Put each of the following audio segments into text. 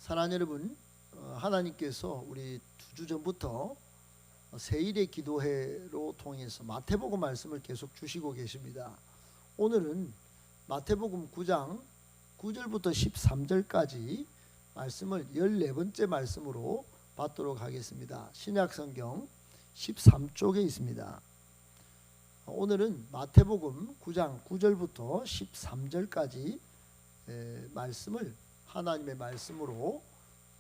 사랑하는 여러분, 하나님께서 우리 2주 전부터 세일의 기도회로 통해서 마태복음 말씀을 계속 주시고 계십니다. 오늘은 마태복음 9장 9절부터 13절까지 말씀을 14번째 말씀으로 받도록 하겠습니다. 신약성경 13쪽에 있습니다. 오늘은 마태복음 9장 9절부터 13절까지 말씀을 하나님의 말씀으로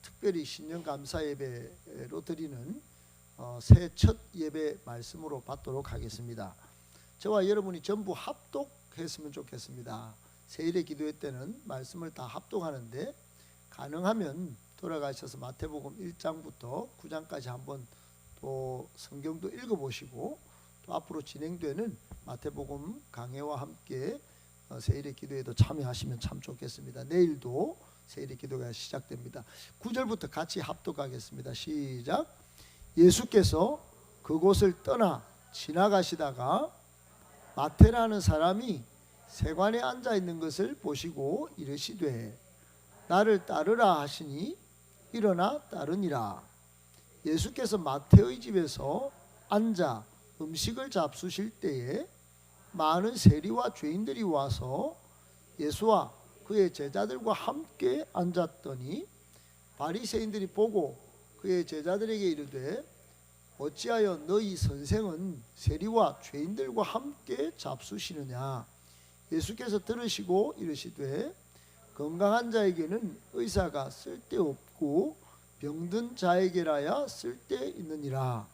특별히 신년 감사 예배로 드리는 새해 첫 예배 말씀으로 받도록 하겠습니다. 저와 여러분이 전부 합독했으면 좋겠습니다. 세일의 기도회 때는 말씀을 다 합독하는데 가능하면 돌아가셔서 마태복음 1장부터 9장까지 한번 또 성경도 읽어보시고 또 앞으로 진행되는 마태복음 강해와 함께 세일의 기도에도 참여하시면 참 좋겠습니다. 내일도 세일의 기도가 시작됩니다. 9절부터 같이 합독하겠습니다. 시작. 예수께서 그곳을 떠나 지나가시다가 마태라는 사람이 세관에 앉아 있는 것을 보시고 이르시되 나를 따르라 하시니 일어나 따르니라. 예수께서 마태의 집에서 앉아 음식을 잡수실 때에 많은 세리와 죄인들이 와서 예수와 그의 제자들과 함께 앉았더니 바리새인들이 보고 그의 제자들에게 이르되 어찌하여 너희 선생은 세리와 죄인들과 함께 잡수시느냐. 예수께서 들으시고 이르시되 건강한 자에게는 의사가 쓸데없고 병든 자에게라야 쓸데있느니라.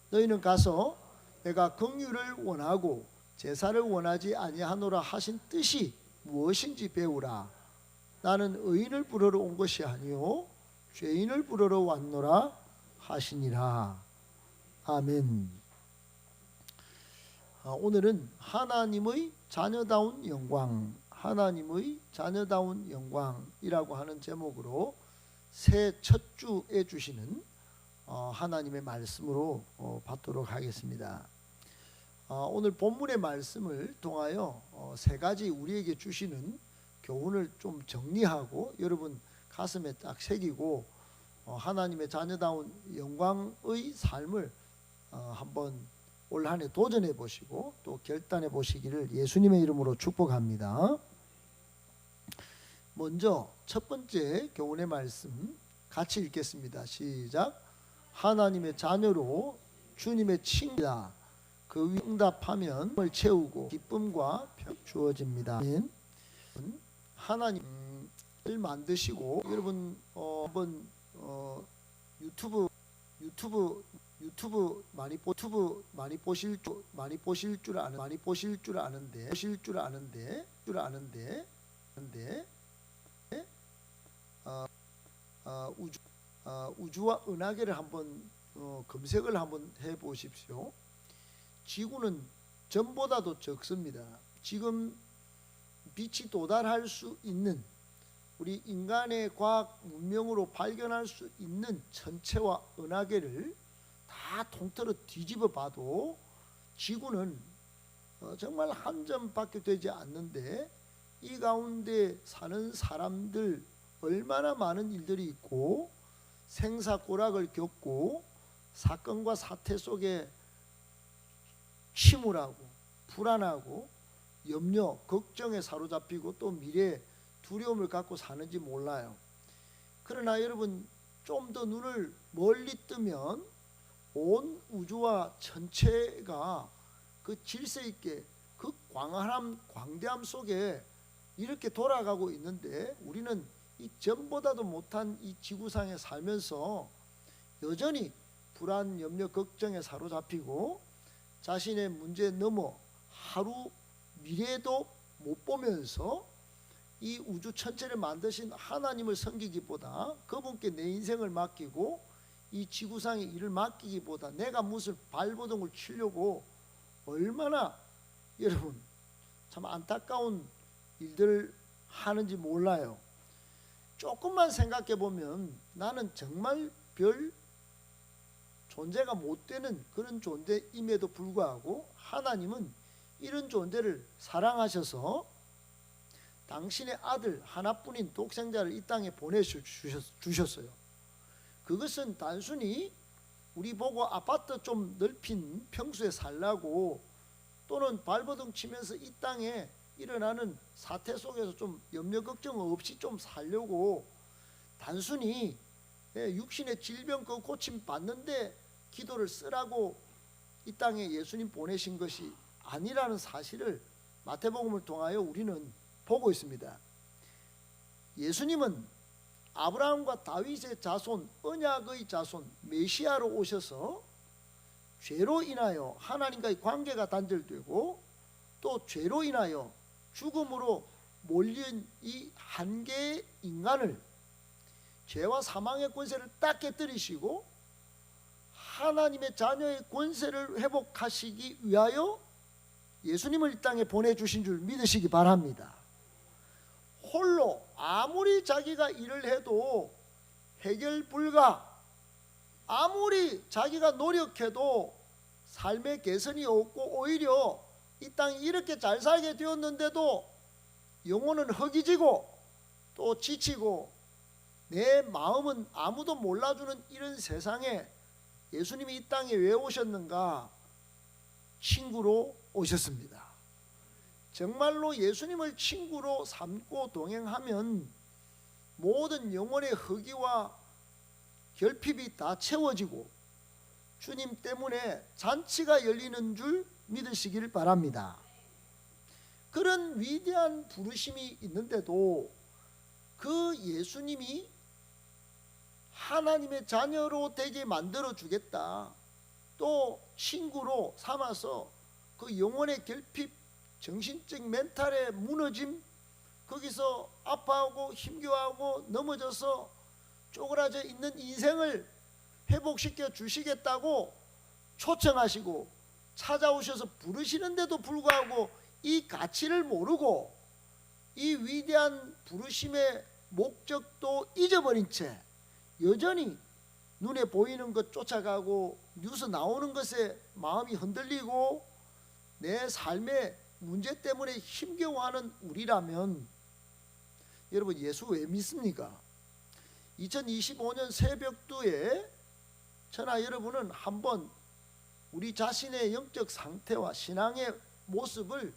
너희는 가서 내가 긍휼을 원하고 제사를 원하지 아니하노라 하신 뜻이 무엇인지 배우라. 나는 의인을 부르러 온 것이 아니요 죄인을 부르러 왔노라 하시니라. 아멘. 오늘은 하나님의 자녀다운 영광, 하나님의 자녀다운 영광이라고 하는 제목으로 새 첫 주에 주시는 하나님의 말씀으로 받도록 하겠습니다. 오늘 본문의 말씀을 통하여 세 가지 우리에게 주시는 교훈을 좀 정리하고 여러분 가슴에 딱 새기고 하나님의 자녀다운 영광의 삶을 한번 올 한 해 도전해 보시고 또 결단해 보시기를 예수님의 이름으로 축복합니다. 먼저 첫 번째 교훈의 말씀 같이 읽겠습니다. 시작. 하나님의 자녀로 주님의 칭이다. 그 위 응답하면 을 채우고 기쁨과 평 주어집니다. 하나님을 만드시고 여러분 한번 유튜브 많이 보실 줄 아는데 우주와 은하계를 한번 검색을 한번 해 보십시오. 지구는 전보다도 적습니다. 지금 빛이 도달할 수 있는 우리 인간의 과학 문명으로 발견할 수 있는 천체와 은하계를 다 통틀어 뒤집어 봐도 지구는 정말 한 점밖에 되지 않는데 이 가운데 사는 사람들 얼마나 많은 일들이 있고 생사고락을 겪고 사건과 사태 속에 침울하고 불안하고 염려, 걱정에 사로잡히고 또 미래에 두려움을 갖고 사는지 몰라요. 그러나 여러분 좀 더 눈을 멀리 뜨면 온 우주와 전체가 그 질서 있게 그 광대함 속에 이렇게 돌아가고 있는데 우리는 이 전보다도 못한 이 지구상에 살면서 여전히 불안, 염려, 걱정에 사로잡히고 자신의 문제에 넘어 하루 미래도 못 보면서 이 우주 전체를 만드신 하나님을 섬기기보다 그분께 내 인생을 맡기고 이 지구상의 일을 맡기기보다 내가 무슨 발버둥을 치려고 얼마나 여러분 참 안타까운 일들을 하는지 몰라요. 조금만 생각해 보면 나는 정말 별 존재가 못 되는 그런 존재임에도 불구하고 하나님은 이런 존재를 사랑하셔서 당신의 아들 하나뿐인 독생자를 이 땅에 보내주셨어요. 그것은 단순히 우리 보고 아파트 좀 넓힌 평수에 살라고, 또는 발버둥 치면서 이 땅에 일어나는 사태 속에서 좀 염려 걱정 없이 좀 살려고, 단순히 육신의 질병 그 고침 받는데 기도를 쓰라고 이 땅에 예수님 보내신 것이 아니라는 사실을 마태복음을 통하여 우리는 보고 있습니다. 예수님은 아브라함과 다윗의 자손, 언약의 자손, 메시아로 오셔서 죄로 인하여 하나님과의 관계가 단절되고 또 죄로 인하여 죽음으로 몰린 이 한 개의 인간을, 죄와 사망의 권세를 딱 깨뜨리시고 하나님의 자녀의 권세를 회복하시기 위하여 예수님을 이 땅에 보내주신 줄 믿으시기 바랍니다. 홀로 아무리 자기가 일을 해도 해결 불가, 아무리 자기가 노력해도 삶의 개선이 없고 오히려 이 땅에 이렇게 잘 살게 되었는데도 영혼은 허기지고 또 지치고 내 마음은 아무도 몰라주는 이런 세상에 예수님이 이 땅에 왜 오셨는가? 친구로 오셨습니다. 정말로 예수님을 친구로 삼고 동행하면 모든 영혼의 허기와 결핍이 다 채워지고 주님 때문에 잔치가 열리는 줄 믿으시길 바랍니다. 그런 위대한 부르심이 있는데도 그 예수님이 하나님의 자녀로 되게 만들어 주겠다, 또 친구로 삼아서 그 영혼의 결핍, 정신적 멘탈의 무너짐, 거기서 아파하고 힘겨워하고 넘어져서 쪼그라져 있는 인생을 회복시켜 주시겠다고 초청하시고 찾아오셔서 부르시는데도 불구하고 이 가치를 모르고 이 위대한 부르심의 목적도 잊어버린 채 여전히 눈에 보이는 것 쫓아가고 뉴스 나오는 것에 마음이 흔들리고 내 삶의 문제 때문에 힘겨워하는 우리라면 여러분, 예수 왜 믿습니까? 2025년 새벽두에 저나 여러분은 한번 우리 자신의 영적 상태와 신앙의 모습을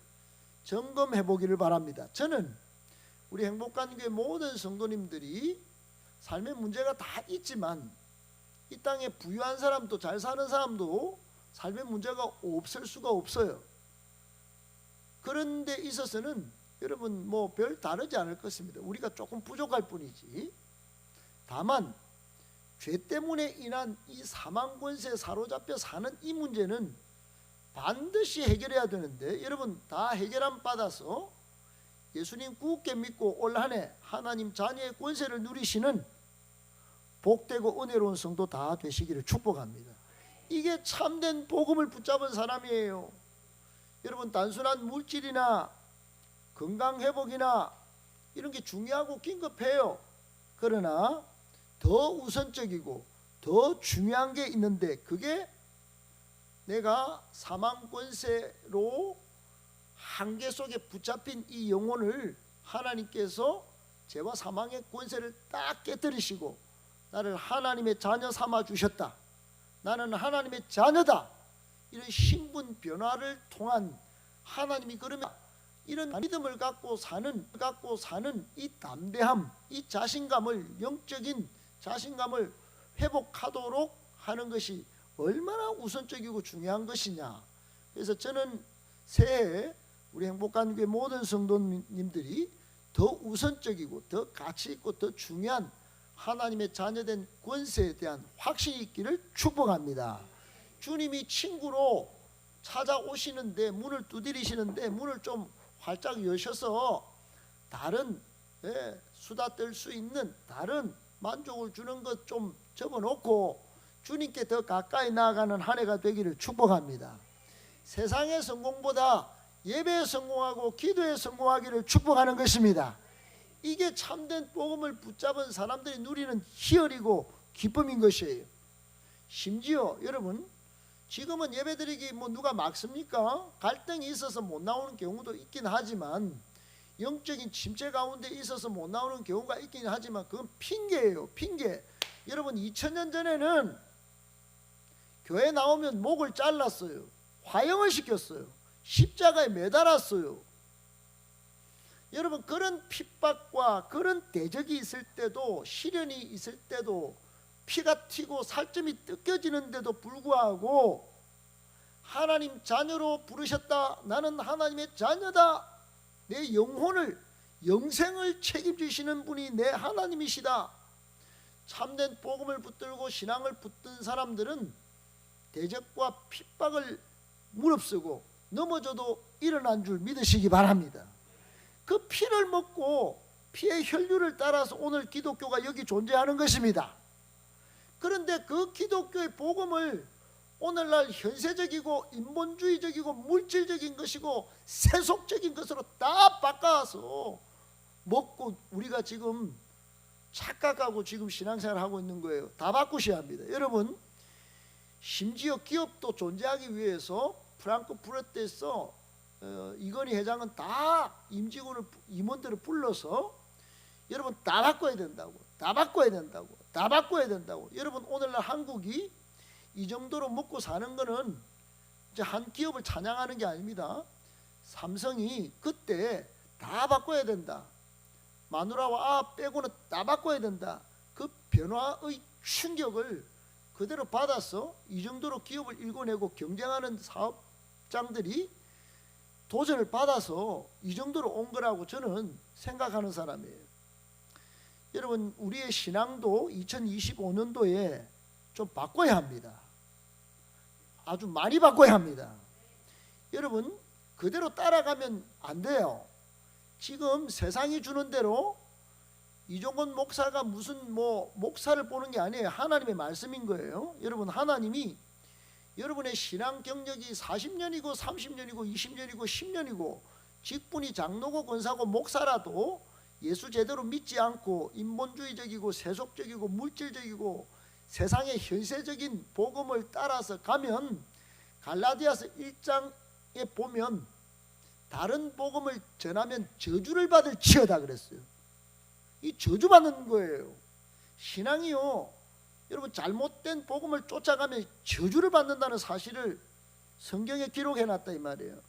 점검해 보기를 바랍니다. 저는 우리 행복한교회 모든 성도님들이 삶의 문제가 다 있지만 이 땅에 부유한 사람도 잘 사는 사람도 삶의 문제가 없을 수가 없어요. 그런 데 있어서는 여러분 뭐 별 다르지 않을 것입니다. 우리가 조금 부족할 뿐이지. 다만 죄 때문에 인한 이 사망 권세에 사로잡혀 사는 이 문제는 반드시 해결해야 되는데, 여러분 다 해결함 받아서 예수님 굳게 믿고 올 한 해 하나님 자녀의 권세를 누리시는 복되고 은혜로운 성도 다 되시기를 축복합니다. 이게 참된 복음을 붙잡은 사람이에요. 여러분, 단순한 물질이나 건강 회복이나 이런 게 중요하고 긴급해요. 그러나 더 우선적이고 더 중요한 게 있는데, 그게 내가 사망 권세로 한계 속에 붙잡힌 이 영혼을 하나님께서 죄와 사망의 권세를 딱 깨뜨리시고 나를 하나님의 자녀 삼아 주셨다, 나는 하나님의 자녀다, 이런 신분 변화를 통한 하나님이 그러면 이런 믿음을 갖고 사는 이 담대함, 이 자신감을, 영적인 자신감을 회복하도록 하는 것이 얼마나 우선적이고 중요한 것이냐. 그래서 저는 새해 우리 행복한 교회 모든 성도님들이 더 우선적이고 더 가치 있고 더 중요한 하나님의 자녀된 권세에 대한 확신이 있기를 축복합니다. 주님이 친구로 찾아오시는데, 문을 두드리시는데 문을 좀 활짝 여셔서 다른 수다 떨 수 있는 다른 만족을 주는 것 좀 접어놓고 주님께 더 가까이 나아가는 한 해가 되기를 축복합니다. 세상의 성공보다 예배에 성공하고 기도에 성공하기를 축복하는 것입니다. 이게 참된 복음을 붙잡은 사람들이 누리는 희열이고 기쁨인 것이에요. 심지어 여러분, 지금은 예배드리기 뭐 누가 막습니까? 갈등이 있어서 못 나오는 경우도 있긴 하지만 영적인 침체 가운데 있어서 못 나오는 경우가 있긴 하지만 그건 핑계예요. 핑계. 여러분 2000년 전에는 교회 나오면 목을 잘랐어요. 화형을 시켰어요. 십자가에 매달았어요. 여러분 그런 핍박과 그런 대적이 있을 때도, 시련이 있을 때도, 피가 튀고 살점이 뜯겨지는데도 불구하고 하나님 자녀로 부르셨다. 나는 하나님의 자녀다. 내 영혼을, 영생을 책임지시는 분이 내 하나님이시다. 참된 복음을 붙들고 신앙을 붙든 사람들은 대적과 핍박을 무릅쓰고 넘어져도 일어난 줄 믿으시기 바랍니다. 그 피를 먹고 피의 혈류를 따라서 오늘 기독교가 여기 존재하는 것입니다. 그런데 그 기독교의 복음을 오늘날 현세적이고 인본주의적이고 물질적인 것이고 세속적인 것으로 다 바꿔서 먹고 우리가 지금 착각하고 지금 신앙생활을 하고 있는 거예요. 다 바꾸셔야 합니다. 여러분 심지어 기업도 존재하기 위해서 프랑크푸르트에서 이건희 회장은 다 임직원을 불러서 여러분 다 바꿔야 된다고, 다 바꿔야 된다고, 다 바꿔야 된다고. 여러분 오늘날 한국이 이 정도로 먹고 사는 거는 이제 한 기업을 찬양하는 게 아닙니다. 삼성이 그때 다 바꿔야 된다. 마누라와 아빠 빼고는 다 바꿔야 된다. 그 변화의 충격을 그대로 받아서 이 정도로 기업을 일궈내고 경쟁하는 사업장들이 도전을 받아서 이 정도로 온 거라고 저는 생각하는 사람이에요. 여러분 우리의 신앙도 2025년도에 좀 바꿔야 합니다. 아주 많이 바꿔야 합니다. 여러분 그대로 따라가면 안 돼요. 지금 세상이 주는 대로 이종건 목사가 무슨 목사를 보는 게 아니에요. 하나님의 말씀인 거예요. 여러분 하나님이 여러분의 신앙 경력이 40년이고 30년이고 20년이고 10년이고 직분이 장로고 권사고 목사라도 예수 제대로 믿지 않고 인본주의적이고 세속적이고 물질적이고 세상의 현세적인 복음을 따라서 가면 갈라디아서 1장에 보면 다른 복음을 전하면 저주를 받을지어다 그랬어요. 이 저주받는 거예요. 신앙이요, 여러분 잘못된 복음을 쫓아가면 저주를 받는다는 사실을 성경에 기록해놨다 이 말이에요.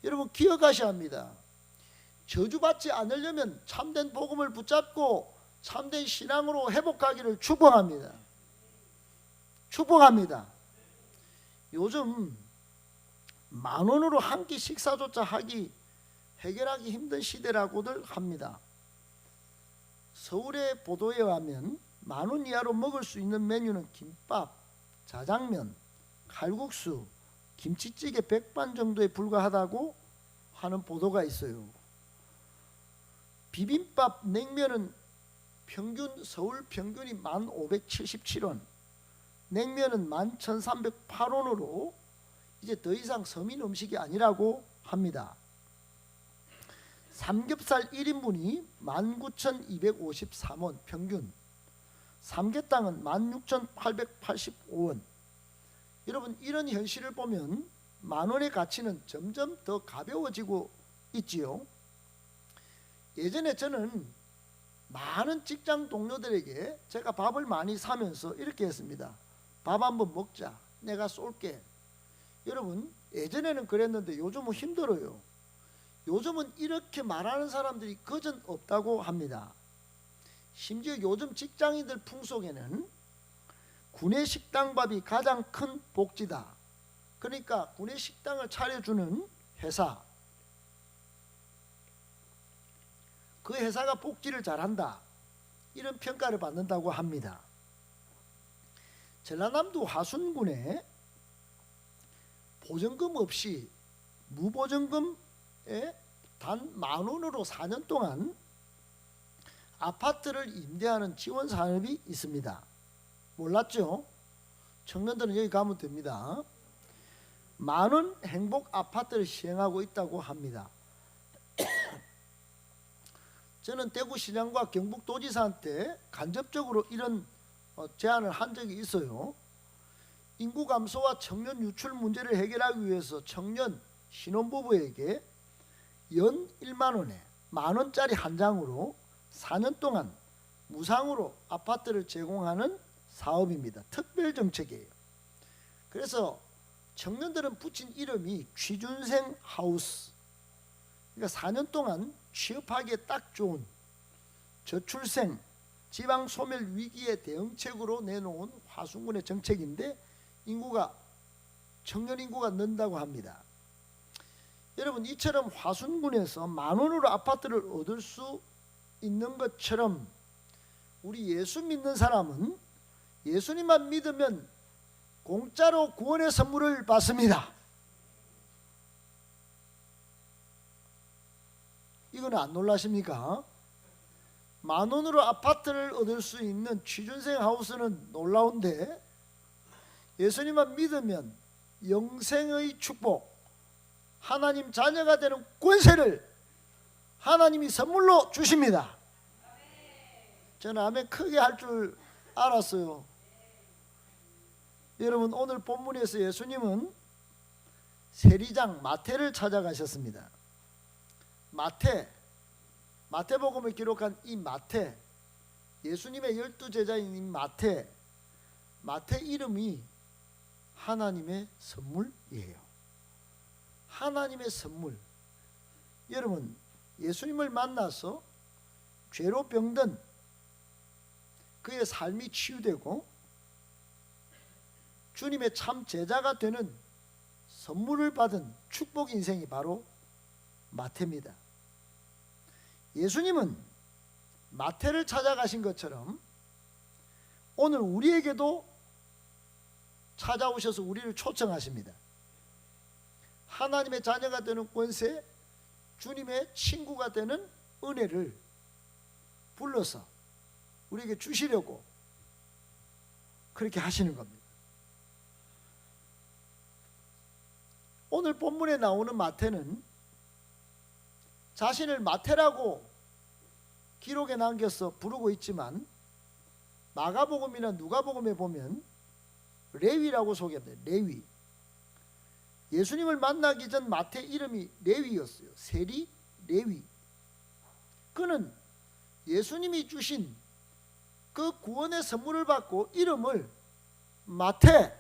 여러분 기억하셔야 합니다. 저주받지 않으려면 참된 복음을 붙잡고 참된 신앙으로 회복하기를 축복합니다. 축복합니다. 요즘 10,000원으로 한 끼 식사조차 해결하기 힘든 시대라고들 합니다. 서울의 보도에 의하면 10,000원 이하로 먹을 수 있는 메뉴는 김밥, 자장면, 칼국수, 김치찌개 백반 정도에 불과하다고 하는 보도가 있어요. 비빔밥, 냉면은 서울 평균이 1,577원, 냉면은 11,308원으로 이제 더 이상 서민 음식이 아니라고 합니다. 삼겹살 1인분이 19,253원 평균, 삼계탕은 16,885원. 여러분 이런 현실을 보면 10,000원의 가치는 점점 더 가벼워지고 있지요. 예전에 저는 많은 직장 동료들에게 제가 밥을 많이 사면서 이렇게 했습니다. 밥 한번 먹자, 내가 쏠게. 여러분 예전에는 그랬는데 요즘은 힘들어요. 요즘은 이렇게 말하는 사람들이 거전 없다고 합니다. 심지어 요즘 직장인들 풍속에는 구내식당밥이 가장 큰 복지다. 그러니까 구내식당을 차려주는 회사, 그 회사가 복지를 잘한다, 이런 평가를 받는다고 합니다. 전라남도 화순군에 보증금 없이 무보증금에 단 10,000원으로 4년 동안 아파트를 임대하는 지원 산업이 있습니다. 몰랐죠? 청년들은 여기 가면 됩니다. 10,000원 행복 아파트를 시행하고 있다고 합니다. 저는 대구시장과 경북도지사한테 간접적으로 이런 제안을 한 적이 있어요. 인구 감소와 청년 유출 문제를 해결하기 위해서 청년 신혼부부에게 연 1만 원에 10,000원짜리 한 장으로 4년 동안 무상으로 아파트를 제공하는 사업입니다. 특별 정책이에요. 그래서 청년들은 붙인 이름이 취준생 하우스. 그러니까 4년 동안 취업하기에 딱 좋은 저출생 지방 소멸 위기에 대응책으로 내놓은 화순군의 정책인데 청년 인구가 는다고 합니다. 여러분, 이처럼 화순군에서 10,000원으로 아파트를 얻을 수 있는 것처럼 우리 예수 믿는 사람은 예수님만 믿으면 공짜로 구원의 선물을 받습니다. 이건 안 놀라십니까? 10,000원으로 아파트를 얻을 수 있는 취준생 하우스는 놀라운데, 예수님만 믿으면 영생의 축복, 하나님 자녀가 되는 권세를 하나님이 선물로 주십니다. 저는 아멘 크게 할 줄 알았어요. 여러분, 오늘 본문에서 예수님은 세리장 마태를 찾아가셨습니다. 마태복음을 기록한 이 마태, 예수님의 12제자인 이 마태 이름이 하나님의 선물이에요. 하나님의 선물. 여러분, 예수님을 만나서 죄로 병든 그의 삶이 치유되고 주님의 참 제자가 되는 선물을 받은 축복 인생이 바로 마태입니다. 예수님은 마태를 찾아가신 것처럼 오늘 우리에게도 찾아오셔서 우리를 초청하십니다. 하나님의 자녀가 되는 권세, 주님의 친구가 되는 은혜를 불러서 우리에게 주시려고 그렇게 하시는 겁니다. 오늘 본문에 나오는 마태는 자신을 마태라고 기록에 남겨서 부르고 있지만 마가복음이나 누가복음에 보면 레위라고 소개합니다. 레위. 예수님을 만나기 전 마태 이름이 레위였어요. 세리 레위. 그는 예수님이 주신 그 구원의 선물을 받고 이름을 마태,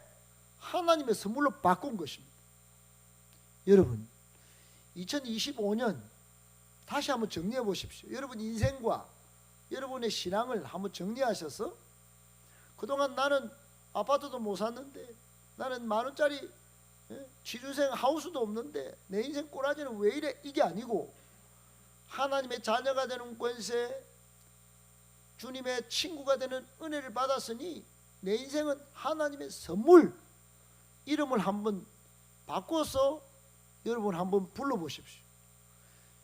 하나님의 선물로 바꾼 것입니다. 여러분, 2025년 다시 한번 정리해 보십시오. 여러분 인생과 여러분의 신앙을 한번 정리하셔서 그동안 나는 아파트도 못 샀는데, 나는 10,000원짜리 취준생 하우스도 없는데 내 인생 꼬라지는 왜 이래? 이게 아니고 하나님의 자녀가 되는 권세, 주님의 친구가 되는 은혜를 받았으니 내 인생은 하나님의 선물, 이름을 한번 바꿔서 여러분 한번 불러보십시오.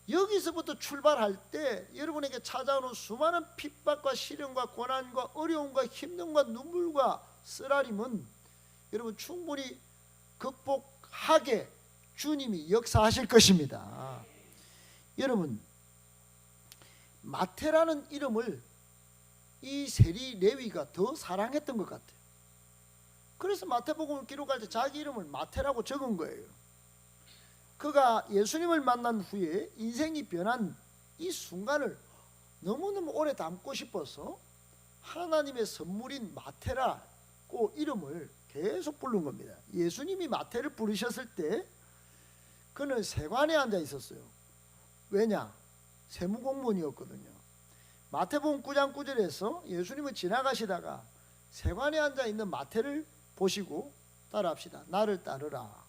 여기서부터 출발할 때 여러분에게 찾아오는 수많은 핍박과 시련과 고난과 어려움과 힘듦과 눈물과 쓰라림은 여러분 충분히 극복하게 주님이 역사하실 것입니다. 여러분, 마태라는 이름을 이 세리 레위가 더 사랑했던 것 같아요. 그래서 마태복음을 기록할 때 자기 이름을 마태라고 적은 거예요. 그가 예수님을 만난 후에 인생이 변한 이 순간을 너무너무 오래 담고 싶어서 하나님의 선물인 마태라고 이름을 계속 부른 겁니다. 예수님이 마태를 부르셨을 때 그는 세관에 앉아 있었어요. 왜냐? 세무공무원이었거든요. 마태복음 9장 9절에서 예수님은 지나가시다가 세관에 앉아 있는 마태를 보시고 따라합시다. 나를 따르라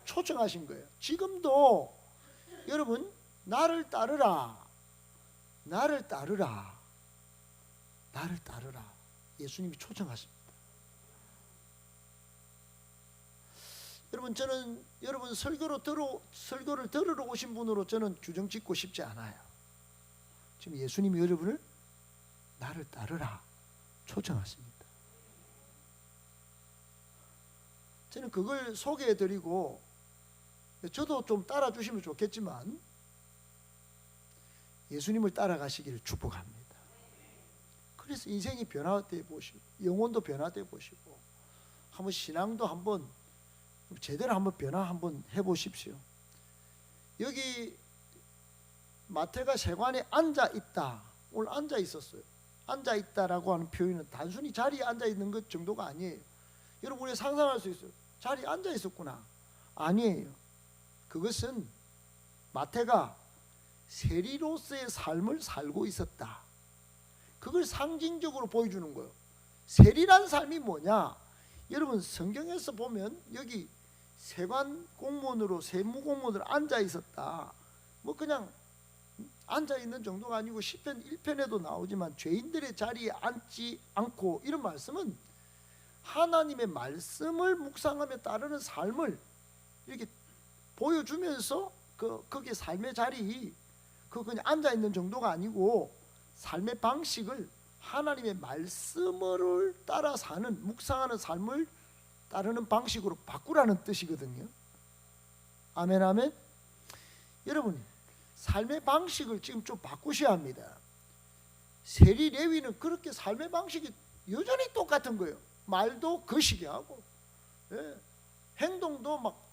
초청하신 거예요. 지금도 여러분 나를 따르라, 나를 따르라, 나를 따르라, 예수님이 초청하십니다. 여러분, 저는 여러분 설교를 들으러 오신 분으로 저는 규정 짓고 싶지 않아요. 지금 예수님이 여러분을 나를 따르라 초청하십니다. 저는 그걸 소개해드리고 저도 좀 따라주시면 좋겠지만 예수님을 따라가시기를 축복합니다. 그래서 인생이 변화되어 보시고 영혼도 변화되어 보시고 한번 신앙도 한번 제대로 한번 변화 한번 해보십시오. 여기 마태가 세관에 앉아 있다. 오늘 앉아 있었어요. 앉아 있다라고 하는 표현은 단순히 자리에 앉아 있는 것 정도가 아니에요. 여러분이 상상할 수 있어요. 자리에 앉아 있었구나. 아니에요. 그것은 마태가 세리로서의 삶을 살고 있었다. 그걸 상징적으로 보여주는 거예요. 세리란 삶이 뭐냐? 여러분 성경에서 보면 여기 세관 공무원으로 세무 공무원으로 앉아 있었다. 뭐 그냥 앉아 있는 정도가 아니고 시편 1편에도 나오지만 죄인들의 자리에 앉지 않고 이런 말씀은 하나님의 말씀을 묵상하며 따르는 삶을 이렇게 보여주면서 거기에 삶의 자리 그냥 앉아 있는 정도가 아니고 삶의 방식을 하나님의 말씀을 따라 사는 묵상하는 삶을 따르는 방식으로 바꾸라는 뜻이거든요. 아멘 아멘. 여러분 삶의 방식을 지금 좀 바꾸셔야 합니다. 세리 레위는 그렇게 삶의 방식이 여전히 똑같은 거예요. 말도 거시기 하고 행동도 막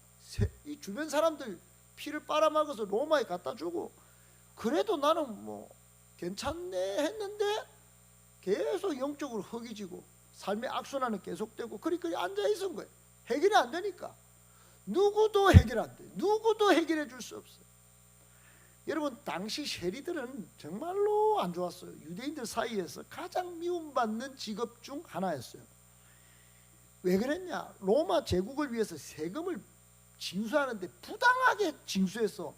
이 주변 사람들 피를 빨아먹어서 로마에 갖다 주고 그래도 나는 뭐 괜찮네 했는데 계속 영적으로 허기지고 삶의 악순환은 계속되고 그리 앉아 있은 거예요. 해결이 안 되니까 누구도 해결 안 돼요. 누구도 해결해 줄 수 없어요. 여러분 당시 세리들은 정말로 안 좋았어요. 유대인들 사이에서 가장 미움받는 직업 중 하나였어요. 왜 그랬냐? 로마 제국을 위해서 세금을 징수하는데 부당하게 징수해서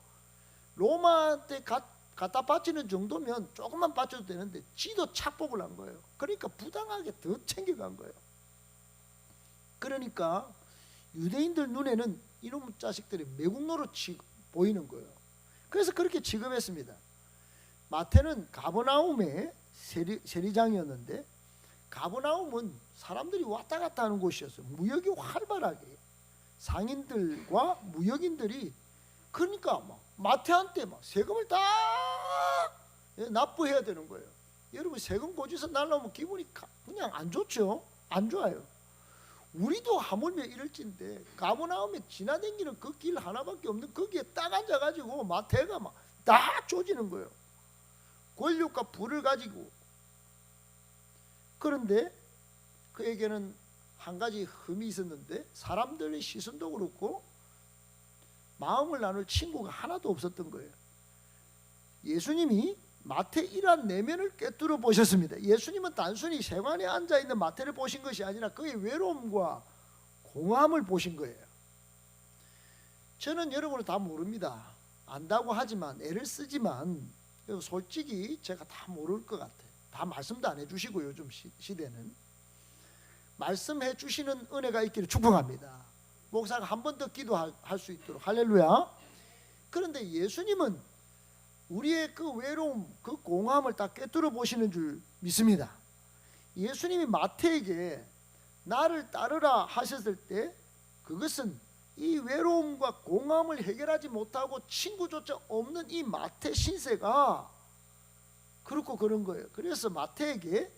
로마한테 갖다 바치는 정도면 조금만 바쳐도 되는데 지도 착복을 한 거예요. 그러니까 부당하게 더 챙겨간 거예요. 그러니까 유대인들 눈에는 이놈 자식들이 매국노로 보이는 거예요. 그래서 그렇게 취급했습니다. 마태는 가버나움의 세리장이었는데 가버나움은 사람들이 왔다 갔다 하는 곳이었어요. 무역이 활발하게 상인들과 무역인들이 그러니까 막 마태한테 막 세금을 다 납부해야 되는 거예요. 여러분 세금 고지서 날라오면 기분이 그냥 안 좋죠. 안 좋아요. 우리도 하물며 이럴진데 가버나움에 지나다니는 그 길 하나밖에 없는 거기에 딱 앉아가지고 마태가 막 다 조지는 거예요. 권력과 부를 가지고. 그런데 그에게는 한 가지 흠이 있었는데 사람들의 시선도 그렇고 마음을 나눌 친구가 하나도 없었던 거예요. 예수님이 마태 1한 내면을 꿰뚫어 보셨습니다. 예수님은 단순히 세관에 앉아있는 마태를 보신 것이 아니라 그의 외로움과 공허함을 보신 거예요. 저는 여러분을 다 모릅니다. 안다고 하지만 애를 쓰지만 솔직히 제가 다 모를 것 같아요. 다 말씀도 안 해주시고 요즘 시대는 말씀해 주시는 은혜가 있기를 축복합니다. 목사가 한 번 더 기도할 수 있도록 할렐루야. 그런데 예수님은 우리의 그 외로움, 그 공허함을 다 꿰뚫어 보시는 줄 믿습니다. 예수님이 마태에게 나를 따르라 하셨을 때 그것은 이 외로움과 공허함을 해결하지 못하고 친구조차 없는 이 마태 신세가 그렇고 그런 거예요. 그래서 마태에게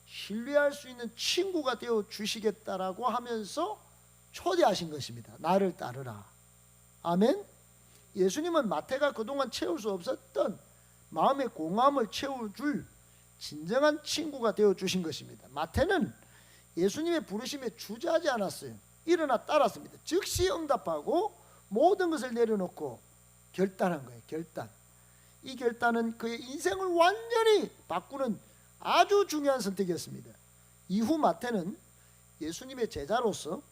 신뢰할 수 있는 친구가 되어 주시겠다라고 하면서 초대하신 것입니다. 나를 따르라. 아멘. 예수님은 마태가 그동안 채울 수 없었던 마음의 공허함을 채워줄 진정한 친구가 되어 주신 것입니다. 마태는 예수님의 부르심에 주저하지 않았어요. 일어나 따랐습니다. 즉시 응답하고 모든 것을 내려놓고 결단한 거예요. 결단. 이 결단은 그의 인생을 완전히 바꾸는 아주 중요한 선택이었습니다. 이후 마태는 예수님의 제자로서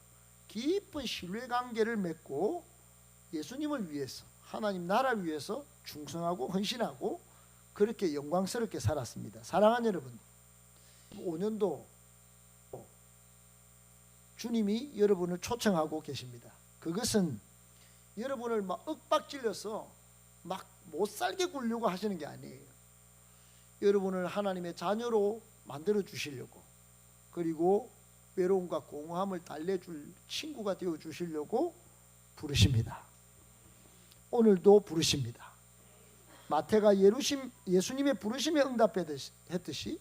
깊은 신뢰관계를 맺고 예수님을 위해서 하나님 나라를 위해서 충성하고 헌신하고 그렇게 영광스럽게 살았습니다. 사랑하는 여러분, 5년도 주님이 여러분을 초청하고 계십니다. 그것은 여러분을 막 윽박질러서 막 못살게 굴려고 하시는 게 아니에요. 여러분을 하나님의 자녀로 만들어 주시려고, 그리고 외로움과 공허함을 달래줄 친구가 되어 주시려고 부르십니다. 오늘도 부르십니다. 마태가 예수님의 부르심에 응답했듯이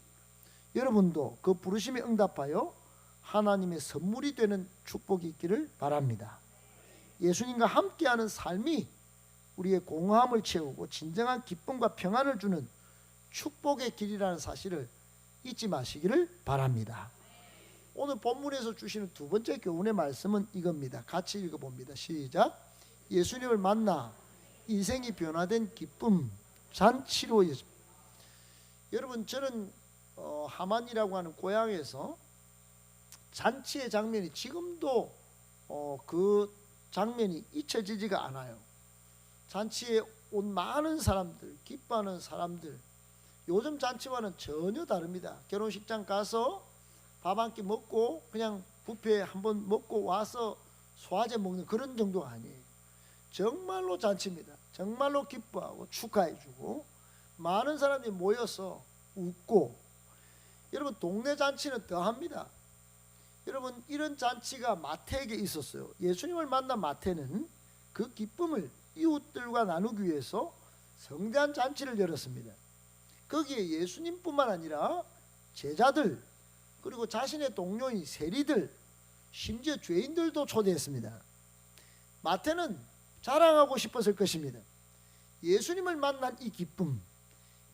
여러분도 그 부르심에 응답하여 하나님의 선물이 되는 축복이 있기를 바랍니다. 예수님과 함께하는 삶이 우리의 공허함을 채우고 진정한 기쁨과 평안을 주는 축복의 길이라는 사실을 잊지 마시기를 바랍니다. 오늘 본문에서 주시는 두 번째 교훈의 말씀은 이겁니다. 같이 읽어봅니다. 시작. 예수님을 만나 인생이 변화된 기쁨 잔치로 이어집니다. 여러분, 저는 하만이라고 하는 고향에서 잔치의 장면이 지금도 그 장면이 잊혀지지가 않아요. 잔치에 온 많은 사람들, 기뻐하는 사람들, 요즘 잔치와는 전혀 다릅니다. 결혼식장 가서 밥 한 끼 먹고 그냥 뷔페 한번 먹고 와서 소화제 먹는 그런 정도가 아니에요. 정말로 잔치입니다. 정말로 기뻐하고 축하해주고 많은 사람들이 모여서 웃고. 여러분, 동네 잔치는 더합니다. 여러분, 이런 잔치가 마태에게 있었어요. 예수님을 만난 마태는 그 기쁨을 이웃들과 나누기 위해서 성대한 잔치를 열었습니다. 거기에 예수님뿐만 아니라 제자들, 그리고 자신의 동료인 세리들, 심지어 죄인들도 초대했습니다. 마태는 자랑하고 싶었을 것입니다. 예수님을 만난 이 기쁨,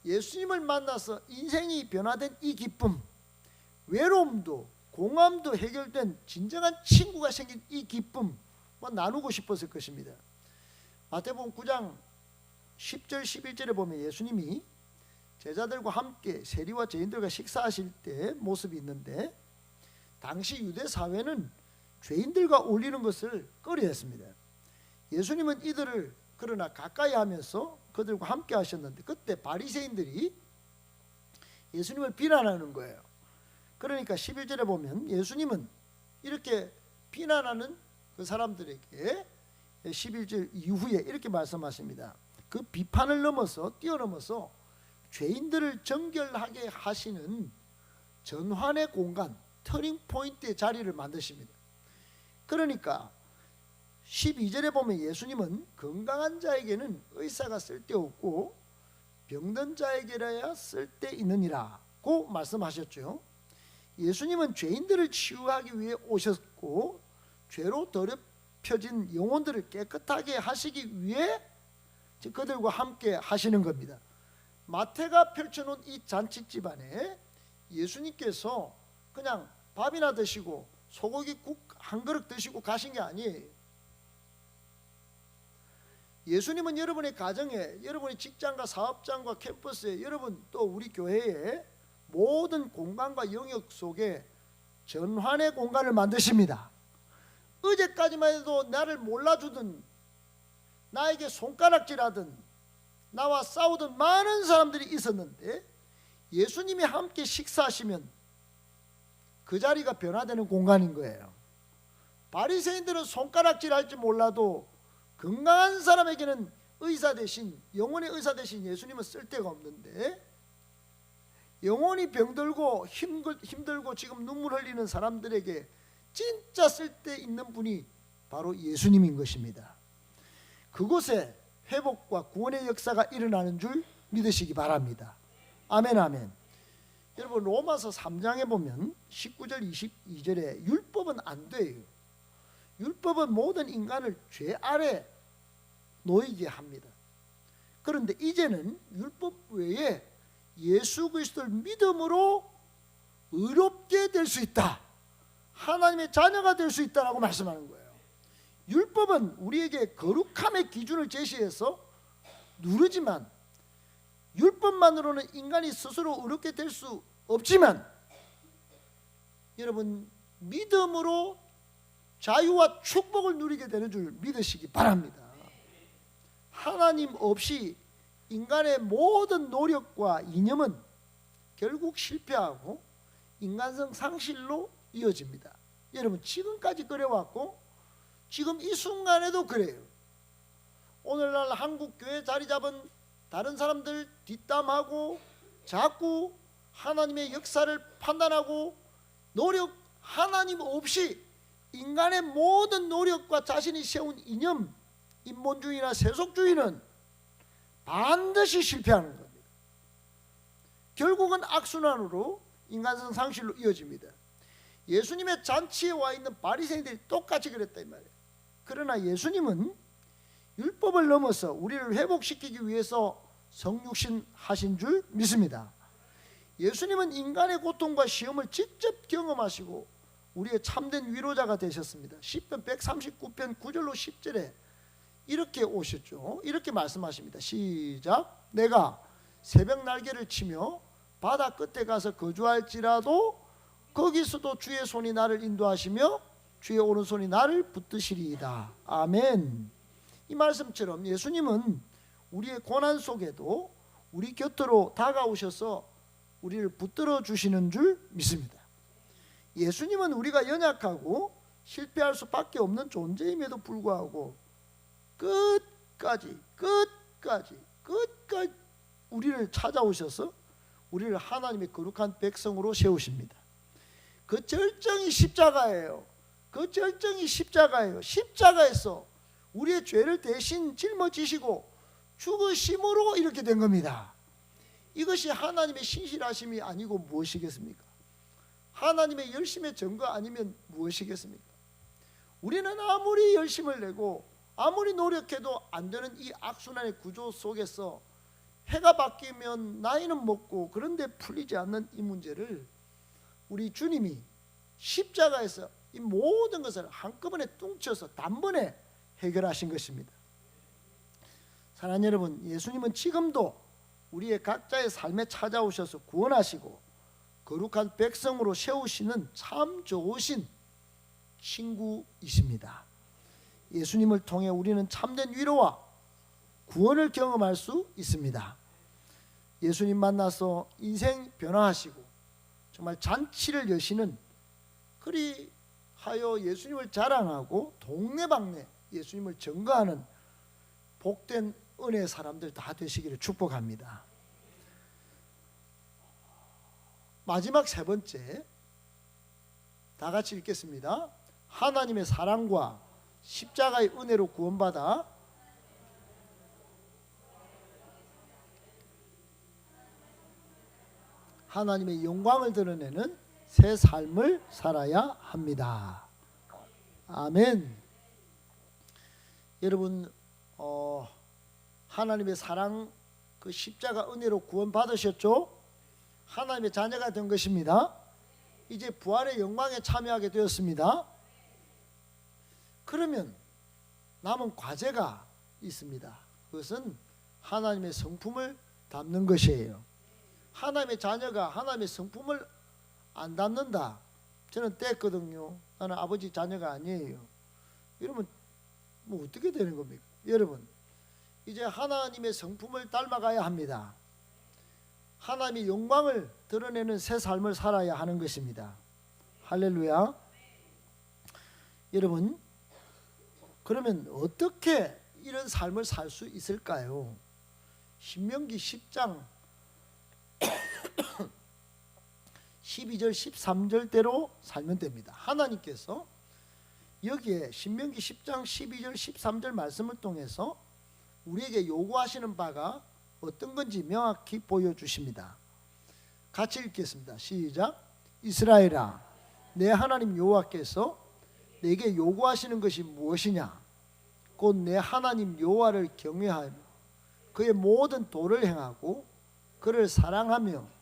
예수님을 만나서 인생이 변화된 이 기쁨, 외로움도 공허함도 해결된 진정한 친구가 생긴 이 기쁨 나누고 싶었을 것입니다. 마태복음 9장 10절 11절에 보면 예수님이 제자들과 함께 세리와 죄인들과 식사하실 때 모습이 있는데, 당시 유대 사회는 죄인들과 어울리는 것을 꺼려했습니다. 예수님은 이들을 그러나 가까이 하면서 그들과 함께 하셨는데, 그때 바리새인들이 예수님을 비난하는 거예요. 그러니까 11절에 보면 예수님은 이렇게 비난하는 그 사람들에게 11절 이후에 이렇게 말씀하십니다. 그 비판을 뛰어넘어서 죄인들을 정결하게 하시는 전환의 공간, 터닝 포인트의 자리를 만드십니다. 그러니까 12절에 보면 예수님은 건강한 자에게는 의사가 쓸데없고 병든 자에게라야 쓸데있느니라고 말씀하셨죠. 예수님은 죄인들을 치유하기 위해 오셨고, 죄로 더럽혀진 영혼들을 깨끗하게 하시기 위해 그들과 함께 하시는 겁니다. 마태가 펼쳐놓은 이 잔치집 안에 예수님께서 그냥 밥이나 드시고 소고기국 한 그릇 드시고 가신 게 아니에요. 예수님은 여러분의 가정에, 여러분의 직장과 사업장과 캠퍼스에, 여러분 또 우리 교회에 모든 공간과 영역 속에 전환의 공간을 만드십니다. 어제까지만 해도 나를 몰라주던, 나에게 손가락질하던, 나와 싸우던 많은 사람들이 있었는데 예수님이 함께 식사하시면 그 자리가 변화되는 공간인 거예요. 바리새인들은 손가락질할지 몰라도 건강한 사람에게는 의사 대신, 영혼의 의사 대신 예수님은 쓸데가 없는데, 영혼이 병들고 힘들고 지금 눈물 흘리는 사람들에게 진짜 쓸데있는 분이 바로 예수님인 것입니다. 그곳에 회복과 구원의 역사가 일어나는 줄 믿으시기 바랍니다. 아멘, 아멘. 여러분, 로마서 3장에 보면 19절 22절에 율법은 안 돼요. 율법은 모든 인간을 죄 아래 놓이게 합니다. 그런데 이제는 율법 외에 예수 그리스도를 믿음으로 의롭게 될 수 있다, 하나님의 자녀가 될 수 있다라고 말씀하는 거예요. 율법은 우리에게 거룩함의 기준을 제시해서 누르지만, 율법만으로는 인간이 스스로 의롭게 될 수 없지만, 여러분 믿음으로 자유와 축복을 누리게 되는 줄 믿으시기 바랍니다. 하나님 없이 인간의 모든 노력과 이념은 결국 실패하고 인간성 상실로 이어집니다. 여러분, 지금까지 그래왔고 지금 이 순간에도 그래요. 오늘날 한국 교회 자리 잡은 다른 사람들 뒷담하고 자꾸 하나님의 역사를 판단하고 노력, 하나님 없이 인간의 모든 노력과 자신이 세운 이념, 인본주의나 세속주의는 반드시 실패하는 겁니다. 결국은 악순환으로 인간성 상실로 이어집니다. 예수님의 잔치에 와 있는 바리새인들이 똑같이 그랬다 이 말이에요. 그러나 예수님은 율법을 넘어서 우리를 회복시키기 위해서 성육신 하신 줄 믿습니다. 예수님은 인간의 고통과 시험을 직접 경험하시고 우리의 참된 위로자가 되셨습니다. 시편 139편 9절로 10절에 이렇게 오셨죠. 이렇게 말씀하십니다. 시작. 내가 새벽 날개를 치며 바다 끝에 가서 거주할지라도 거기서도 주의 손이 나를 인도하시며 주의 오른손이 나를 붙드시리이다. 아멘. 이 말씀처럼 예수님은 우리의 고난 속에도 우리 곁으로 다가오셔서 우리를 붙들어 주시는 줄 믿습니다. 예수님은 우리가 연약하고 실패할 수밖에 없는 존재임에도 불구하고 끝까지 우리를 찾아오셔서 우리를 하나님의 거룩한 백성으로 세우십니다. 그 절정이 십자가예요. 그 절정이 십자가예요. 십자가에서 우리의 죄를 대신 짊어지시고 죽으심으로 이렇게 된 겁니다. 이것이 하나님의 신실하심이 아니고 무엇이겠습니까? 하나님의 열심의 증거 아니면 무엇이겠습니까? 우리는 아무리 열심을 내고 아무리 노력해도 안 되는 이 악순환의 구조 속에서 해가 바뀌면 나이는 먹고 그런데 풀리지 않는 이 문제를 우리 주님이 십자가에서 이 모든 것을 한꺼번에 뚱쳐서 단번에 해결하신 것입니다. 사랑하는 여러분, 예수님은 지금도 우리의 각자의 삶에 찾아오셔서 구원하시고 거룩한 백성으로 세우시는 참 좋으신 친구이십니다. 예수님을 통해 우리는 참된 위로와 구원을 경험할 수 있습니다. 예수님 만나서 인생 변화하시고 정말 잔치를 여시는, 그리하여 예수님을 자랑하고 동네방네 예수님을 증거하는 복된 은혜의 사람들 다 되시기를 축복합니다. 마지막 세 번째, 다 같이 읽겠습니다. 하나님의 사랑과 십자가의 은혜로 구원받아 하나님의 영광을 드러내는 새 삶을 살아야 합니다. 아멘. 여러분, 하나님의 사랑, 그 십자가 은혜로 구원받으셨죠? 하나님의 자녀가 된 것입니다. 이제 부활의 영광에 참여하게 되었습니다. 그러면 남은 과제가 있습니다. 그것은 하나님의 성품을 담는 것이에요. 하나님의 자녀가 하나님의 성품을 안 담는다, 저는 뗐거든요. 나는 아버지 자녀가 아니에요. 이러면 뭐 어떻게 되는 겁니까? 여러분, 이제 하나님의 성품을 닮아가야 합니다. 하나님의 영광을 드러내는 새 삶을 살아야 하는 것입니다. 할렐루야. 여러분, 그러면 어떻게 이런 삶을 살 수 있을까요? 신명기 10장 12절 13절대로 살면 됩니다. 하나님께서 여기에 신명기 10장 12절 13절 말씀을 통해서 우리에게 요구하시는 바가 어떤 건지 명확히 보여주십니다. 같이 읽겠습니다. 시작. 이스라엘아, 내 하나님 여호와께서 내게 요구하시는 것이 무엇이냐? 곧 내 하나님 여호와를 경외하며 그의 모든 도를 행하고 그를 사랑하며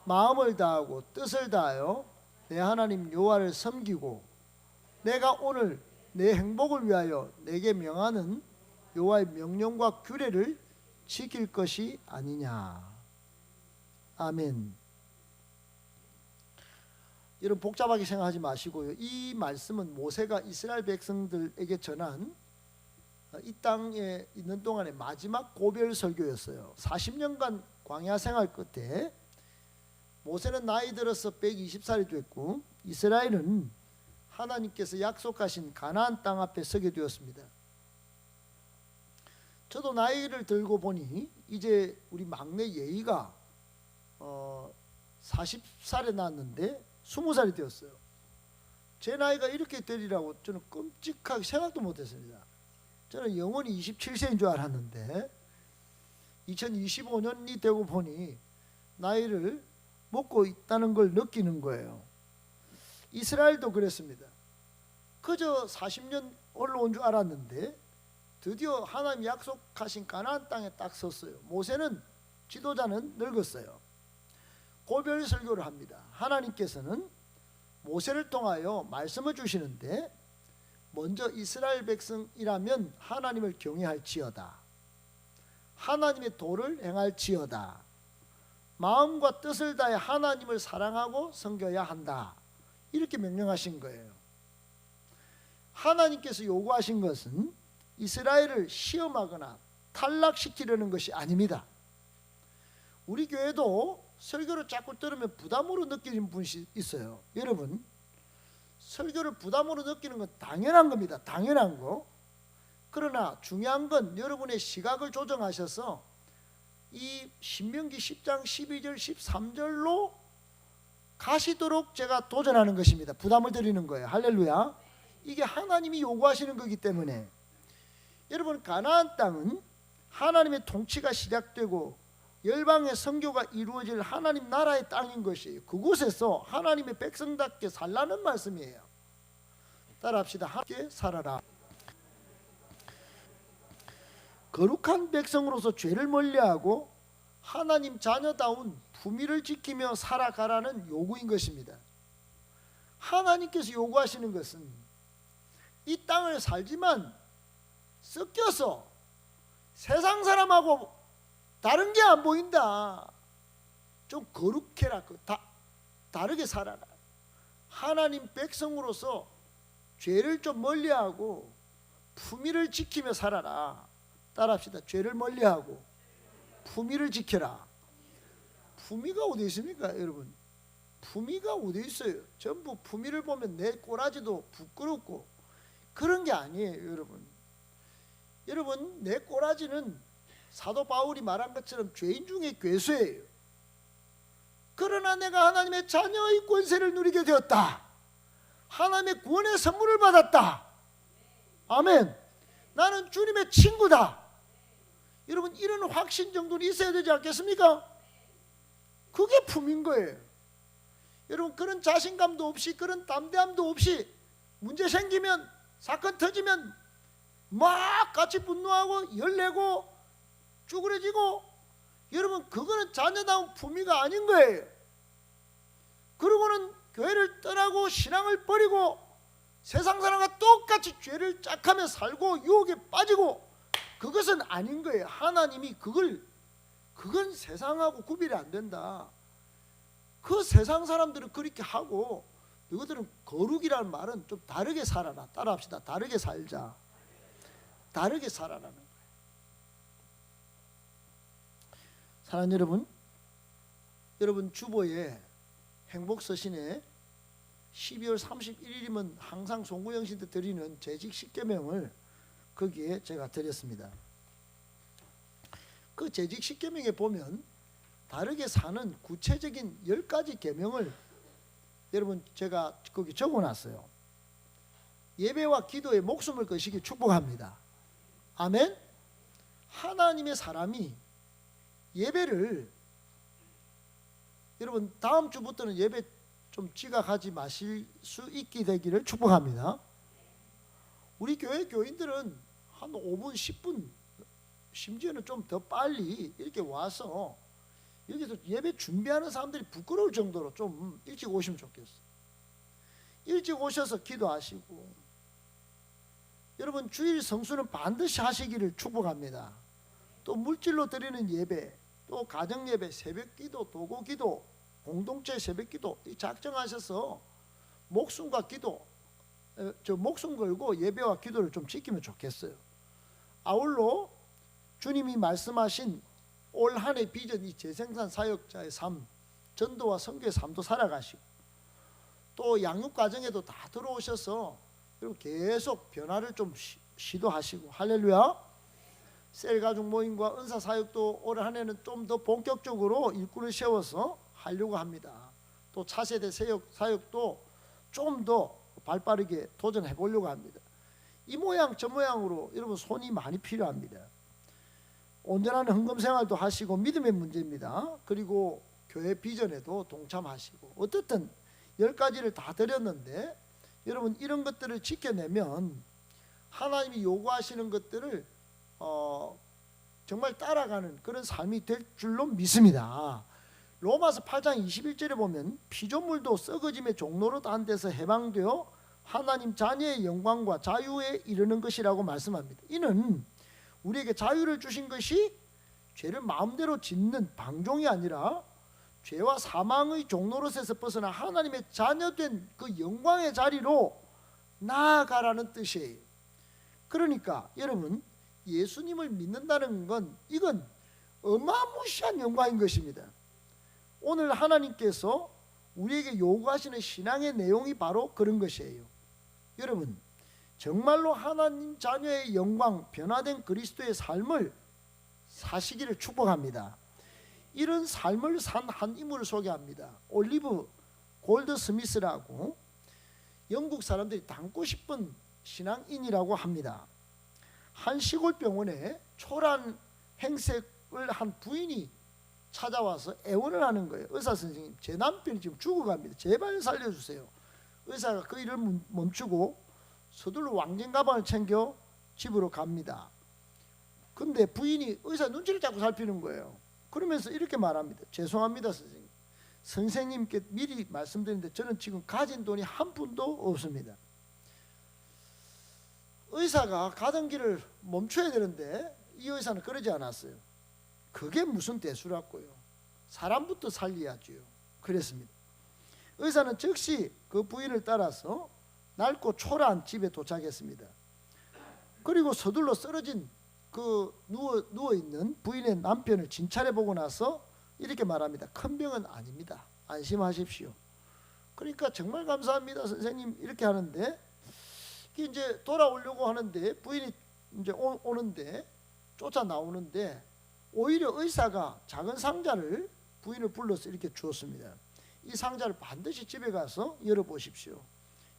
마음을 다하고 뜻을 다하여 내 하나님 여호와를 섬기고 내가 오늘 내 행복을 위하여 내게 명하는 여호와의 명령과 규례를 지킬 것이 아니냐. 아멘. 여러분, 복잡하게 생각하지 마시고요. 이 말씀은 모세가 이스라엘 백성들에게 전한 이 땅에 있는 동안의 마지막 고별 설교였어요. 40년간 광야 생활 끝에 모세는 나이 들어서 120살이 됐고 이스라엘은 하나님께서 약속하신 가나안 땅 앞에 서게 되었습니다. 저도 나이를 들고 보니 이제 우리 막내 예의가 40살에 낳았는데 20살이 되었어요. 제 나이가 이렇게 되리라고 저는 끔찍하게 생각도 못했습니다. 저는 영원히 27세인 줄 알았는데 2025년이 되고 보니 나이를 먹고 있다는 걸 느끼는 거예요. 이스라엘도 그랬습니다. 그저 40년 올라온 줄 알았는데 드디어 하나님 약속하신 가나안 땅에 딱 섰어요. 모세는 지도자는 늙었어요. 고별 설교를 합니다. 하나님께서는 모세를 통하여 말씀을 주시는데 먼저 이스라엘 백성이라면 하나님을 경외할지어다. 하나님의 도를 행할지어다. 마음과 뜻을 다해 하나님을 사랑하고 섬겨야 한다. 이렇게 명령하신 거예요. 하나님께서 요구하신 것은 이스라엘을 시험하거나 탈락시키려는 것이 아닙니다. 우리 교회도 설교를 자꾸 들으면 부담으로 느끼는 분이 있어요. 여러분, 설교를 부담으로 느끼는 건 당연한 겁니다. 당연한 거. 그러나 중요한 건 여러분의 시각을 조정하셔서 이 신명기 10장 12절 13절로 가시도록 제가 도전하는 것입니다. 부담을 드리는 거예요. 할렐루야. 이게 하나님이 요구하시는 거기 때문에. 여러분, 가나안 땅은 하나님의 통치가 시작되고 열방의 선교가 이루어질 하나님 나라의 땅인 것이에요. 그곳에서 하나님의 백성답게 살라는 말씀이에요. 따라합시다. 함께 살아라. 거룩한 백성으로서 죄를 멀리하고 하나님 자녀다운 품위를 지키며 살아가라는 요구인 것입니다. 하나님께서 요구하시는 것은 이 땅을 살지만 섞여서 세상 사람하고 다른 게 안 보인다. 좀 거룩해라. 다르게 살아라. 하나님 백성으로서 죄를 좀 멀리하고 품위를 지키며 살아라. 따라합시다. 죄를 멀리하고 품위를 지켜라. 품위가 어디 있습니까, 여러분? 품위가 어디 있어요? 전부 품위를 보면 내 꼬라지도 부끄럽고 그런 게 아니에요, 여러분. 여러분, 내 꼬라지는 사도 바울이 말한 것처럼 죄인 중에 괴수예요. 그러나 내가 하나님의 자녀의 권세를 누리게 되었다. 하나님의 구원의 선물을 받았다. 아멘. 나는 주님의 친구다. 여러분, 이런 확신 정도는 있어야 되지 않겠습니까? 그게 품인 거예요. 여러분, 그런 자신감도 없이 그런 담대함도 없이 문제 생기면 사건 터지면 막 같이 분노하고 열내고 쭈그러지고, 여러분, 그거는 자녀다운 품위가 아닌 거예요. 그러고는 교회를 떠나고 신앙을 버리고 세상 사람과 똑같이 죄를 짝하며 살고 유혹에 빠지고, 그것은 아닌 거예요. 하나님이 그건 세상하고 구별이 안 된다. 그 세상 사람들은 그렇게 하고 너희들은 거룩이라는 말은 좀 다르게 살아라. 따라합시다. 다르게 살자. 다르게 살아라는 거예요. 사랑하는 여러분, 여러분 주보에 행복서신에 12월 31일이면 항상 송구영신때 드리는 재직 10계명을 거기에 제가 드렸습니다. 그 재직 10계명에 보면 다르게 사는 구체적인 10가지 계명을 여러분 제가 거기 적어놨어요. 예배와 기도에 목숨을 거시기 축복합니다. 아멘. 하나님의 사람이 예배를, 여러분 다음 주부터는 예배 좀 지각하지 마실 수 있게 되기를 축복합니다. 우리 교회 교인들은 한 5분 10분 심지어는 좀 더 빨리 이렇게 와서 여기서 예배 준비하는 사람들이 부끄러울 정도로 좀 일찍 오시면 좋겠어요. 일찍 오셔서 기도하시고, 여러분 주일 성수는 반드시 하시기를 축복합니다. 또 물질로 드리는 예배, 또 가정 예배, 새벽 기도, 도고 기도, 공동체 새벽 기도 작정하셔서 목숨과 기도, 목숨 걸고 예배와 기도를 좀 지키면 좋겠어요. 아울러 주님이 말씀하신 올 한 해 비전, 이 재생산 사역자의 삶, 전도와 선교의 삶도 살아가시고, 또 양육 과정에도 다 들어오셔서 그리고 계속 변화를 좀 시도하시고, 할렐루야. 셀 가족 모임과 은사 사역도 올 한 해는 좀 더 본격적으로 일꾼을 세워서 하려고 합니다. 또 차세대 사역도 좀 더 발빠르게 도전해 보려고 합니다. 이 모양 저 모양으로 여러분 손이 많이 필요합니다. 온전한 헌금 생활도 하시고 믿음의 문제입니다. 그리고 교회 비전에도 동참하시고, 어떻든 10가지를 다 드렸는데 여러분 이런 것들을 지켜내면 하나님이 요구하시는 것들을 정말 따라가는 그런 삶이 될 줄로 믿습니다. 로마서 8장 21절에 보면 피조물도 썩어짐의 종로로 딴 데서 해방되어 하나님 자녀의 영광과 자유에 이르는 것이라고 말씀합니다. 이는 우리에게 자유를 주신 것이 죄를 마음대로 짓는 방종이 아니라 죄와 사망의 종노릇에서 벗어나 하나님의 자녀된 그 영광의 자리로 나아가라는 뜻이에요. 그러니까 여러분, 예수님을 믿는다는 건 이건 어마무시한 영광인 것입니다. 오늘 하나님께서 우리에게 요구하시는 신앙의 내용이 바로 그런 것이에요. 여러분, 정말로 하나님 자녀의 영광, 변화된 그리스도의 삶을 사시기를 축복합니다. 이런 삶을 산 한 인물을 소개합니다. 올리브 골드 스미스라고 영국 사람들이 닮고 싶은 신앙인이라고 합니다. 한 시골 병원에 초란 행색을 한 부인이 찾아와서 애원을 하는 거예요. 의사 선생님, 제 남편이 지금 죽어갑니다. 제발 살려주세요. 의사가 그 일을 멈추고 서둘러 왕정 가방을 챙겨 집으로 갑니다. 근데 부인이 의사 눈치를 자꾸 살피는 거예요. 그러면서 이렇게 말합니다. 죄송합니다 선생님. 선생님께 미리 말씀드리는데 저는 지금 가진 돈이 한 푼도 없습니다. 의사가 가던 길을 멈춰야 되는데 이 의사는 그러지 않았어요. 그게 무슨 대수라고요. 사람부터 살려야지요. 그랬습니다. 의사는 즉시 그 부인을 따라서 낡고 초라한 집에 도착했습니다. 그리고 서둘러 쓰러진 그 누워있는 부인의 남편을 진찰해보고 나서 이렇게 말합니다. 큰 병은 아닙니다. 안심하십시오. 그러니까 정말 감사합니다 선생님 이렇게 하는데, 이제 돌아오려고 하는데 부인이 이제 오는데 쫓아 나오는데 오히려 의사가 작은 상자를 부인을 불러서 이렇게 주었습니다. 이 상자를 반드시 집에 가서 열어보십시오.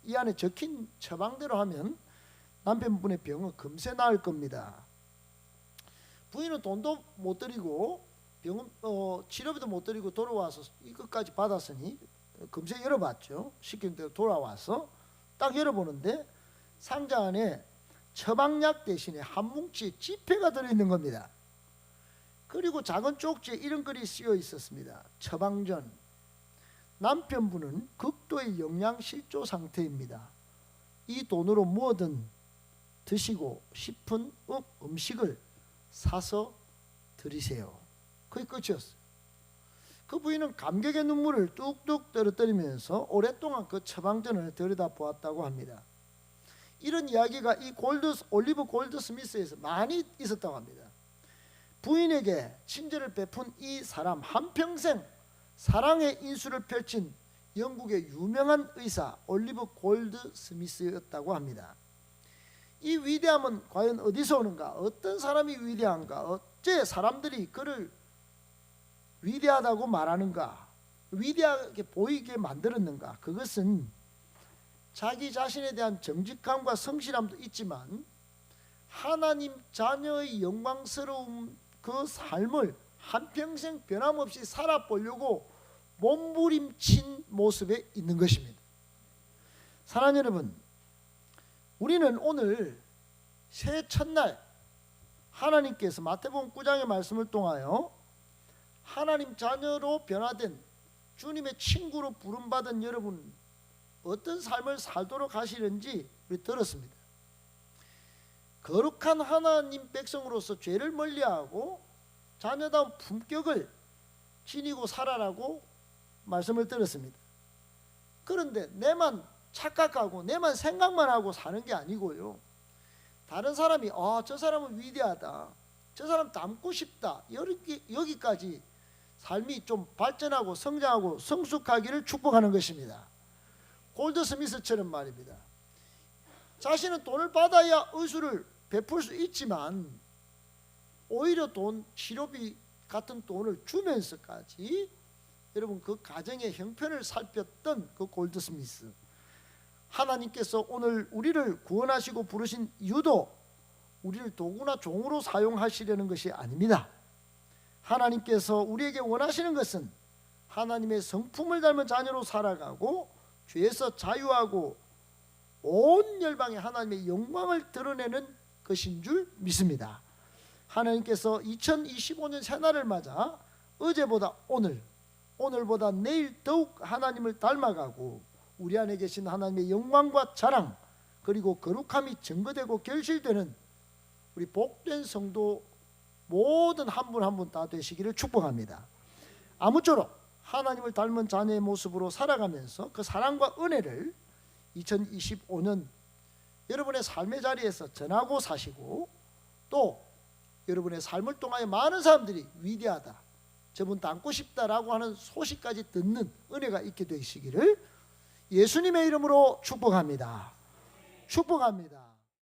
이 안에 적힌 처방대로 하면 남편분의 병은 금세 나을 겁니다. 부인은 돈도 못 드리고 병원 치료비도 못 드리고 돌아와서 이것까지 받았으니 금세 열어봤죠. 시킨 대로 돌아와서 딱 열어보는데 상자 안에 처방약 대신에 한 뭉치 지폐가 들어있는 겁니다. 그리고 작은 쪽지에 이런 글이 쓰여 있었습니다. 처방전. 남편분은 극도의 영양실조 상태입니다. 이 돈으로 뭐든 드시고 싶은 음식을 사서 드리세요. 그게 끝이었어요. 그 부인은 감격의 눈물을 뚝뚝 떨어뜨리면서 오랫동안 그 처방전을 들여다보았다고 합니다. 이런 이야기가 이 올리브 골드 스미스에서 많이 있었다고 합니다. 부인에게 친절을 베푼 이 사람, 한평생 사랑의 인수를 펼친 영국의 유명한 의사 올리브 골드 스미스였다고 합니다. 이 위대함은 과연 어디서 오는가? 어떤 사람이 위대한가? 어째 사람들이 그를 위대하다고 말하는가? 위대하게 보이게 만들었는가? 그것은 자기 자신에 대한 정직함과 성실함도 있지만 하나님 자녀의 영광스러운 그 삶을 한평생 변함없이 살아보려고 몸부림친 모습에 있는 것입니다. 사랑하는 여러분, 우리는 오늘 새해 첫날 하나님께서 마태복음 9장의 말씀을 통하여 하나님 자녀로 변화된 주님의 친구로 부름받은 여러분 어떤 삶을 살도록 하시는지 우리 들었습니다. 거룩한 하나님 백성으로서 죄를 멀리하고 자녀다운 품격을 지니고 살아라고 말씀을 들었습니다. 그런데 내만 착각하고 내만 생각만 하고 사는 게 아니고요, 다른 사람이 저 사람은 위대하다, 저 사람 닮고 싶다, 여기까지 삶이 좀 발전하고 성장하고 성숙하기를 축복하는 것입니다. 골드 스미스처럼 말입니다. 자신은 돈을 받아야 의술을 베풀 수 있지만 오히려 치료비 같은 돈을 주면서까지 여러분 그 가정의 형편을 살폈던 그 골드 스미스, 하나님께서 오늘 우리를 구원하시고 부르신 이유도 우리를 도구나 종으로 사용하시려는 것이 아닙니다. 하나님께서 우리에게 원하시는 것은 하나님의 성품을 닮은 자녀로 살아가고 죄에서 자유하고 온 열방에 하나님의 영광을 드러내는 것인 줄 믿습니다. 하나님께서 2025년 새날을 맞아 어제보다 오늘보다 내일 더욱 하나님을 닮아가고 우리 안에 계신 하나님의 영광과 자랑 그리고 거룩함이 증거되고 결실되는 우리 복된 성도 모든 한 분 한 분 다 되시기를 축복합니다. 아무쪼록 하나님을 닮은 자녀의 모습으로 살아가면서 그 사랑과 은혜를 2025년 여러분의 삶의 자리에서 전하고 사시고 또 여러분의 삶을 통하여 많은 사람들이 위대하다, 저분 닮고 싶다라고 하는 소식까지 듣는 은혜가 있게 되시기를 예수님의 이름으로 축복합니다. 축복합니다.